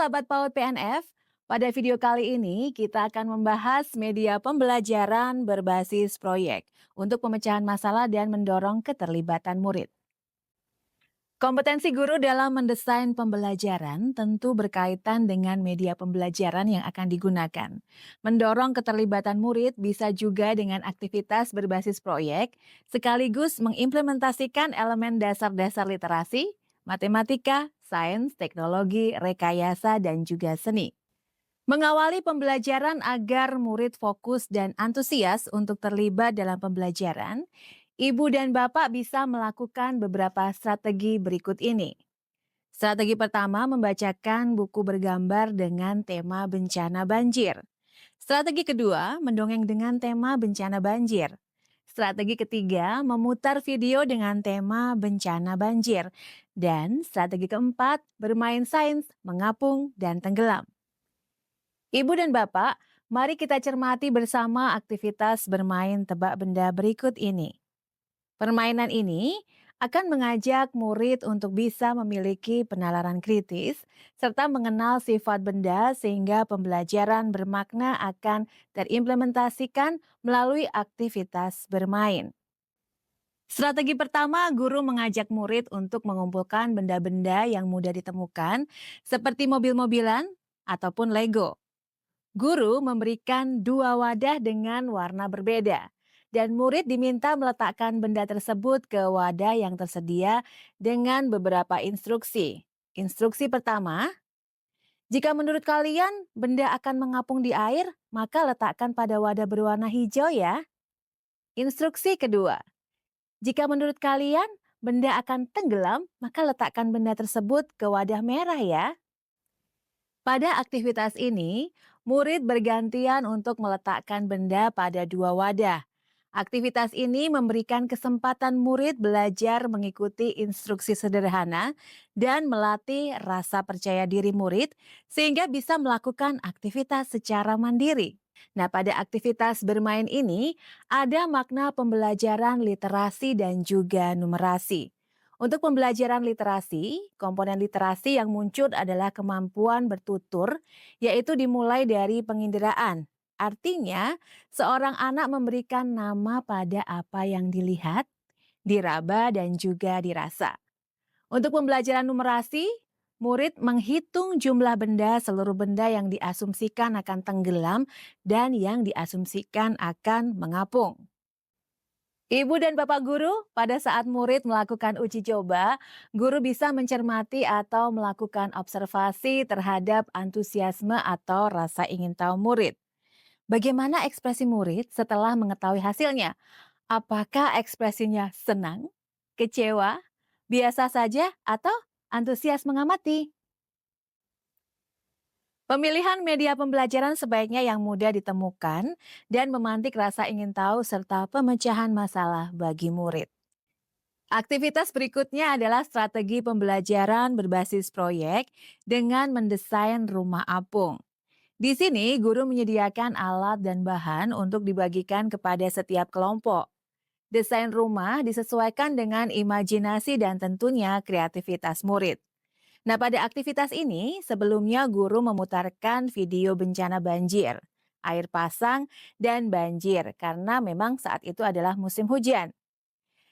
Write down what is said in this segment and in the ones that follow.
sahabat PAUD PNF, pada video kali ini kita akan membahas media pembelajaran berbasis proyek untuk pemecahan masalah dan mendorong keterlibatan murid. Kompetensi guru dalam mendesain pembelajaran tentu berkaitan dengan media pembelajaran yang akan digunakan. Mendorong keterlibatan murid bisa juga dengan aktivitas berbasis proyek, sekaligus mengimplementasikan elemen dasar-dasar literasi, matematika, sains, teknologi, rekayasa, dan juga seni. Mengawali pembelajaran agar murid fokus dan antusias untuk terlibat dalam pembelajaran, ibu dan bapak bisa melakukan beberapa strategi berikut ini. Strategi pertama, membacakan buku bergambar dengan tema bencana banjir. Strategi kedua, mendongeng dengan tema bencana banjir. Strategi ketiga, memutar video dengan tema bencana banjir. Dan strategi keempat, bermain sains, mengapung, dan tenggelam. Ibu dan Bapak, mari kita cermati bersama aktivitas bermain tebak benda berikut ini. Permainan ini akan mengajak murid untuk bisa memiliki penalaran kritis serta mengenal sifat benda sehingga pembelajaran bermakna akan terimplementasikan melalui aktivitas bermain. Strategi pertama, guru mengajak murid untuk mengumpulkan benda-benda yang mudah ditemukan seperti mobil-mobilan ataupun Lego. Guru memberikan dua wadah dengan warna berbeda, dan murid diminta meletakkan benda tersebut ke wadah yang tersedia dengan beberapa instruksi. Instruksi pertama, jika menurut kalian benda akan mengapung di air, maka letakkan pada wadah berwarna hijau ya. Instruksi kedua, jika menurut kalian benda akan tenggelam, maka letakkan benda tersebut ke wadah merah ya. Pada aktivitas ini, murid bergantian untuk meletakkan benda pada dua wadah. Aktivitas ini memberikan kesempatan murid belajar mengikuti instruksi sederhana dan melatih rasa percaya diri murid sehingga bisa melakukan aktivitas secara mandiri. Nah, pada aktivitas bermain ini ada makna pembelajaran literasi dan juga numerasi. Untuk pembelajaran literasi, komponen literasi yang muncul adalah kemampuan bertutur, yaitu dimulai dari penginderaan. Artinya, seorang anak memberikan nama pada apa yang dilihat, diraba, dan juga dirasa. Untuk pembelajaran numerasi, murid menghitung jumlah benda seluruh benda yang diasumsikan akan tenggelam dan yang diasumsikan akan mengapung. Ibu dan Bapak guru, pada saat murid melakukan uji coba, guru bisa mencermati atau melakukan observasi terhadap antusiasme atau rasa ingin tahu murid. Bagaimana ekspresi murid setelah mengetahui hasilnya? Apakah ekspresinya senang, kecewa, biasa saja, atau antusias mengamati? Pemilihan media pembelajaran sebaiknya yang mudah ditemukan dan memantik rasa ingin tahu serta pemecahan masalah bagi murid. Aktivitas berikutnya adalah strategi pembelajaran berbasis proyek dengan mendesain rumah apung. Di sini, guru menyediakan alat dan bahan untuk dibagikan kepada setiap kelompok. Desain rumah disesuaikan dengan imajinasi dan tentunya kreativitas murid. Nah, pada aktivitas ini, sebelumnya guru memutarkan video bencana banjir, air pasang, dan banjir karena memang saat itu adalah musim hujan.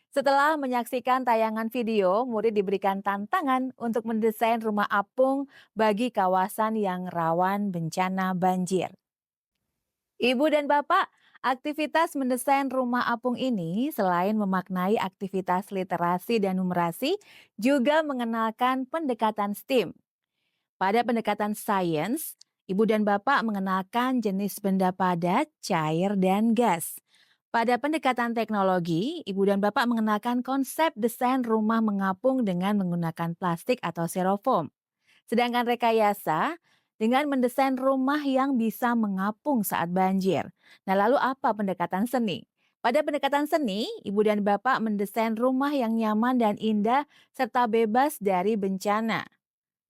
Setelah menyaksikan tayangan video, murid diberikan tantangan untuk mendesain rumah apung bagi kawasan yang rawan bencana banjir. Ibu dan Bapak, aktivitas mendesain rumah apung ini selain memaknai aktivitas literasi dan numerasi, juga mengenalkan pendekatan STEAM. Pada pendekatan sains, Ibu dan Bapak mengenalkan jenis benda padat, cair, dan gas. Pada pendekatan teknologi, Ibu dan Bapak mengenalkan konsep desain rumah mengapung dengan menggunakan plastik atau styrofoam. Sedangkan rekayasa dengan mendesain rumah yang bisa mengapung saat banjir. Nah, lalu apa pendekatan seni? Pada pendekatan seni, Ibu dan Bapak mendesain rumah yang nyaman dan indah serta bebas dari bencana.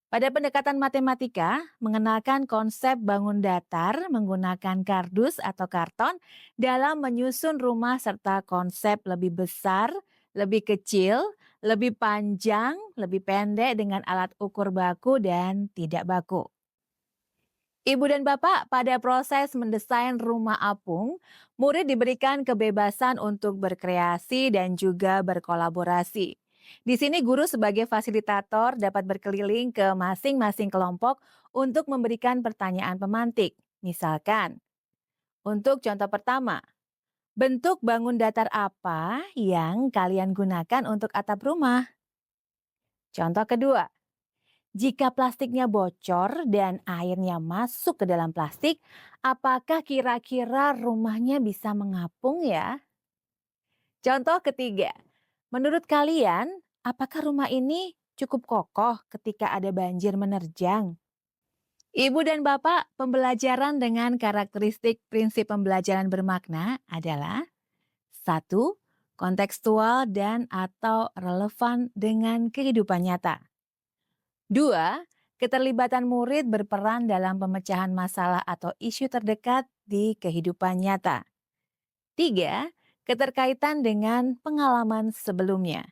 Pada pendekatan matematika, mengenalkan konsep bangun datar menggunakan kardus atau karton dalam menyusun rumah serta konsep lebih besar, lebih kecil, lebih panjang, lebih pendek dengan alat ukur baku dan tidak baku. Ibu dan Bapak, pada proses mendesain rumah apung, murid diberikan kebebasan untuk berkreasi dan juga berkolaborasi. Di sini guru sebagai fasilitator dapat berkeliling ke masing-masing kelompok untuk memberikan pertanyaan pemantik. Misalkan, untuk contoh pertama, bentuk bangun datar apa yang kalian gunakan untuk atap rumah? Contoh kedua, jika plastiknya bocor dan airnya masuk ke dalam plastik, apakah kira-kira rumahnya bisa mengapung ya? Contoh ketiga, menurut kalian, apakah rumah ini cukup kokoh ketika ada banjir menerjang? Ibu dan Bapak, pembelajaran dengan karakteristik prinsip pembelajaran bermakna adalah: satu, kontekstual dan atau relevan dengan kehidupan nyata. Dua, keterlibatan murid berperan dalam pemecahan masalah atau isu terdekat di kehidupan nyata. Tiga, keterkaitan dengan pengalaman sebelumnya.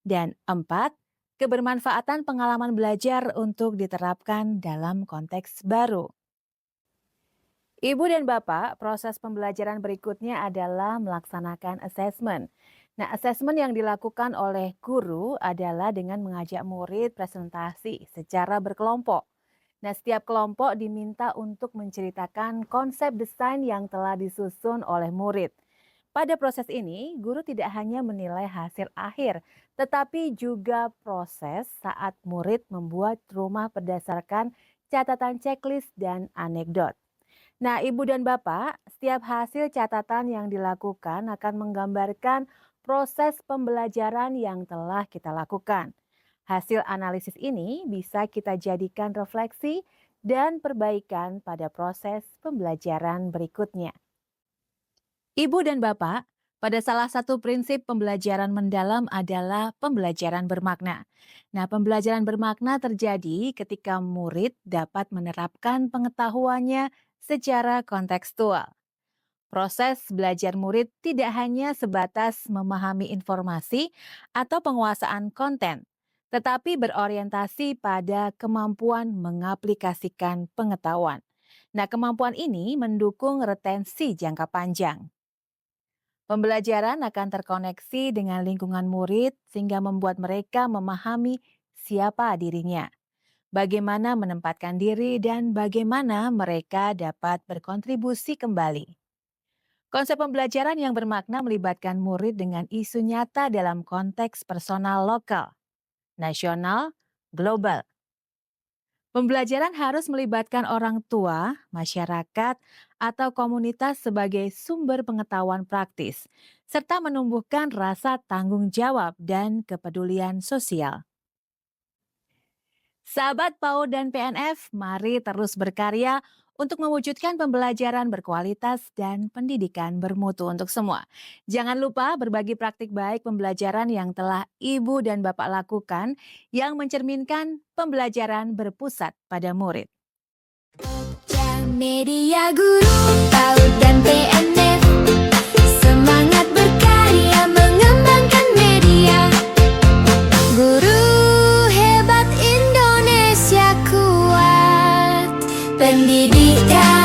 Dan empat, kebermanfaatan pengalaman belajar untuk diterapkan dalam konteks baru. Ibu dan Bapak, proses pembelajaran berikutnya adalah melaksanakan asesmen. Nah, asesmen yang dilakukan oleh guru adalah dengan mengajak murid presentasi secara berkelompok. Nah, setiap kelompok diminta untuk menceritakan konsep desain yang telah disusun oleh murid. Pada proses ini, guru tidak hanya menilai hasil akhir, tetapi juga proses saat murid membuat rumah berdasarkan catatan checklist dan anekdot. Nah, Ibu dan Bapak, setiap hasil catatan yang dilakukan akan menggambarkan proses pembelajaran yang telah kita lakukan. Hasil analisis ini bisa kita jadikan refleksi dan perbaikan pada proses pembelajaran berikutnya. Ibu dan Bapak, pada salah satu prinsip pembelajaran mendalam adalah pembelajaran bermakna. Nah, pembelajaran bermakna terjadi ketika murid dapat menerapkan pengetahuannya secara kontekstual. Proses belajar murid tidak hanya sebatas memahami informasi atau penguasaan konten, tetapi berorientasi pada kemampuan mengaplikasikan pengetahuan. Nah, kemampuan ini mendukung retensi jangka panjang. Pembelajaran akan terkoneksi dengan lingkungan murid sehingga membuat mereka memahami siapa dirinya, bagaimana menempatkan diri, dan bagaimana mereka dapat berkontribusi kembali. Konsep pembelajaran yang bermakna melibatkan murid dengan isu nyata dalam konteks personal lokal, nasional, global. Pembelajaran harus melibatkan orang tua, masyarakat, atau komunitas sebagai sumber pengetahuan praktis, serta menumbuhkan rasa tanggung jawab dan kepedulian sosial. Sahabat PAUD dan PNF, mari terus berkarya untuk mewujudkan pembelajaran berkualitas dan pendidikan bermutu untuk semua. Jangan lupa berbagi praktik baik pembelajaran yang telah Ibu dan Bapak lakukan yang mencerminkan pembelajaran berpusat pada murid. Media Guru PAUD dan PNF, semangat berkarya mengembangkan media. Guru hebat Indonesia kuat, pendidikan